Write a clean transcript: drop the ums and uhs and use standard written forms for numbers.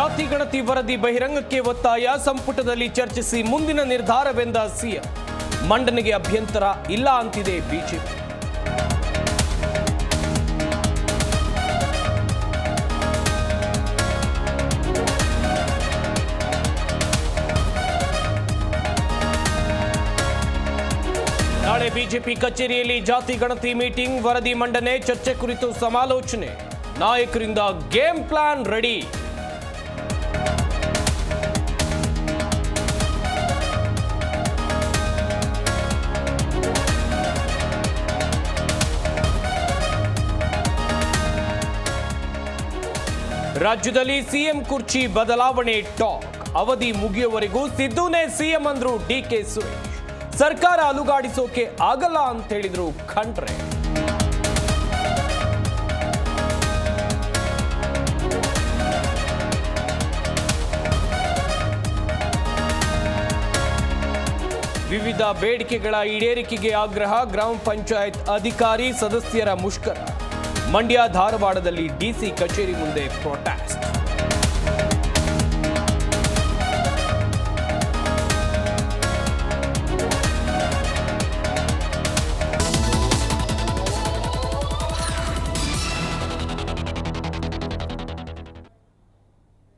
ಜಾತಿ ಗಣತಿ ವರದಿ ಬಹಿರಂಗಕ್ಕೆ ಒತ್ತಾಯ, ಸಂಪುಟದಲ್ಲಿ ಚರ್ಚಿಸಿ ಮುಂದಿನ ನಿರ್ಧಾರವೆಂದ ಸಿಎಂ. ಮಂಡನೆಗೆ ಅಭ್ಯಂತರ ಇಲ್ಲ ಅಂತಿದೆ ಬಿಜೆಪಿ. ನಾಳೆ ಬಿಜೆಪಿ ಕಚೇರಿಯಲ್ಲಿ ಜಾತಿ ಗಣತಿ ಮೀಟಿಂಗ್, ವರದಿ ಮಂಡನೆ, ಚರ್ಚೆ ಕುರಿತು ಸಮಾಲೋಚನೆ. ನಾಯಕರಿಂದ ಗೇಮ್ ಪ್ಲಾನ್ ರೆಡಿ. ರಾಜ್ಯದಲ್ಲಿ ಸಿಎಂ ಕುರ್ಚಿ ಬದಲಾವಣೆ ಟಾಕ್. ಅವಧಿ ಮುಗಿಯುವವರೆಗೂ ಸಿದ್ದುನೇ ಸಿಎಂ ಅಂದ್ರು ಡಿಕೆ ಸುರೇಶ್. ಸರ್ಕಾರ ಅಲುಗಾಡಿಸೋಕೆ ಆಗಲ್ಲ ಅಂತ ಹೇಳಿದ್ರು ಖಂಡ್ರೆ. ವಿವಿಧ ಬೇಡಿಕೆಗಳ ಈಡೇರಿಕೆಗೆ ಆಗ್ರಹ, ಗ್ರಾಮ ಪಂಚಾಯತ್ ಅಧಿಕಾರಿ ಸದಸ್ಯರ ಮುಷ್ಕರ. ಮಂಡ್ಯ ಧಾರವಾಡದಲ್ಲಿ ಡಿಸಿ ಕಚೇರಿ ಮುಂದೆ ಪ್ರೊಟೆಸ್ಟ್.